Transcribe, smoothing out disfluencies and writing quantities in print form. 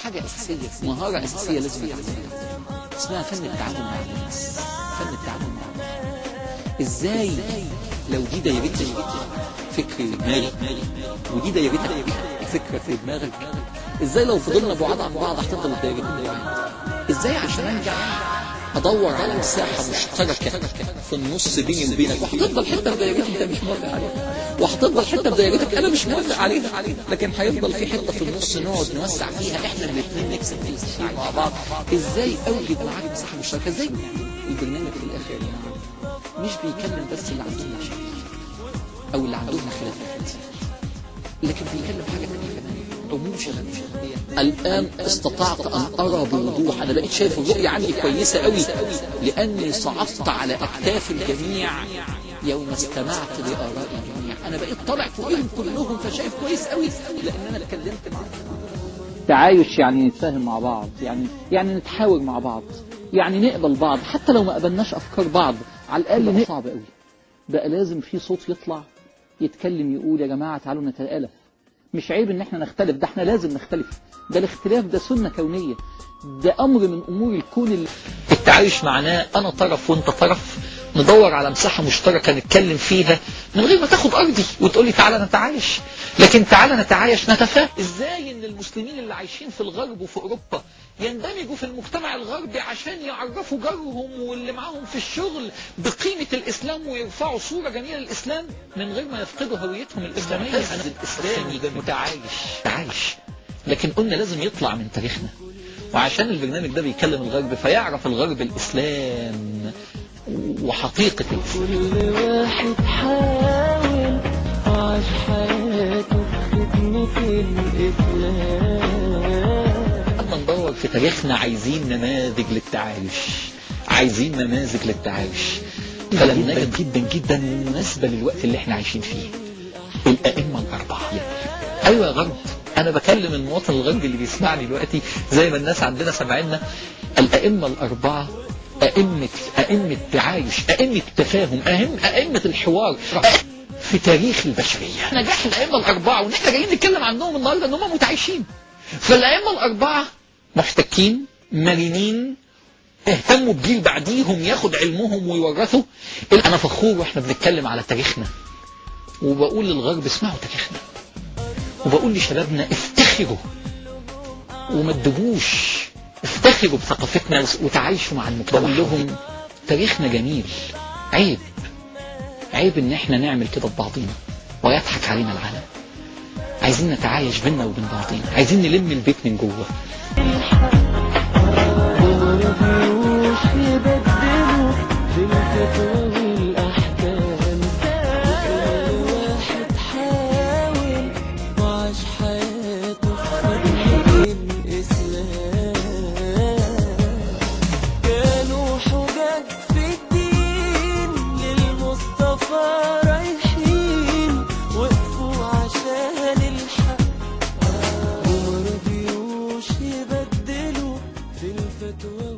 حاجة أساسية، مهارة أساسية لازم يتعلمها، اسمها فن التعامل مع الناس. فن التعامل مع الناس ازاي؟ لو دي دايرتك فكر مالي ودي دايرتك فكرة في دماغك، ازاي لو فضلنا بعاد عن بعض هتفضل الدايرتين بعاد؟ ازاي عشان انجح ادور على مساحة مشتركة في النص بيني وبينك، وهتفضل حتة في دايرتك انت مش موافق عليها، وهتفضل حتة في دايرتك انا مش موافق عليها، لكن هيفضل في حتة في النص نقعد نوسع فيها احنا الاثنين نكسب فيها مع بعض. ازاي اوجد معاك مساحة مشتركة؟ ازاي؟ البرنامج في الاخر يا جماعة مش بيكلم بس اللي عندهم مشاكل او اللي عندهم خلافات، لكن بيكلم حاجة تانية كمان، عموم شبابية. الآن استطعت أن أرى بوضوح، أنا بقيت شايف الرؤية عندي كويسة قوي، لأني صعدت على أكتاف الجميع يوم استمعت لآراء الجميع. أنا بقيت طالع فوقهم كلهم، فشايف كويس قوي لأن أنا اتكلمت معهم. تعايش يعني نتفاهم مع بعض، يعني نتحاور مع بعض، يعني نقبل بعض حتى لو ما قبلناش أفكار بعض، على الأقل صعب قوي. بقى لازم في صوت يطلع يتكلم يقول يا جماعة تعالوا نتآلف، مش عيب ان احنا نختلف، ده احنا لازم نختلف، ده الاختلاف ده سنة كونية، ده امر من امور الكون. التعايش معناه انا طرف وانت طرف، ندور على مساحة مشتركة نتكلم فيها من غير ما تاخد ارضي وتقول لي تعالى نتعايش، لكن تعالى نتعايش نتفاهم. ازاي ان المسلمين اللي عايشين في الغرب وفي اوروبا يندمجوا في المجتمع الغربي عشان يعرفوا جارهم واللي معاهم في الشغل بقيمة الإسلام ويرفعوا صورة جميلة للإسلام من غير ما يفقدوا هويتهم الإسلامية؟ أنا الإسلامي متعايش، لكن قلنا لازم يطلع من تاريخنا، وعشان البرنامج ده بيكلم الغرب فيعرف الغرب الإسلام وحقيقة الإسلام. كل واحد حاول عاش حياته في خدمة الإسلام. ندور في تاريخنا عايزين نماذج للتعايش، كلام نجد جدا جدا مناسبة للوقت اللي احنا عايشين فيه. الأئمة الأربعة. أيوة يا غرب، أنا بكلم المواطن الغربي اللي بيسمعني دلوقتي زي ما الناس عندنا سمعنا. الأئمة الأربعة أئمة تعايش، أئمة تفاهم، أئمة الحوار في تاريخ البشرية. نجاح الأئمة الأربعة وإن احنا جايين نتكلم عنهم النهارده إن هم متعايشين. فالأئمة الأربعة محتكين مرنين، اهتموا بجيل بعديهم ياخد علمهم ويورثوا. أنا فخور واحنا بنتكلم على تاريخنا، وبقول للغرب اسمعوا تاريخنا، وبقول لشبابنا افتخروا وما تدبوش، افتخروا بثقافتنا وتعايشوا مع المجتمع. بقول لهم تاريخنا جميل، عيب ان احنا نعمل كده ببعضينا ويضحك علينا العالم. عايزين نتعايش بينا وبين بعضينا، عايزين نلم البيت من جوه.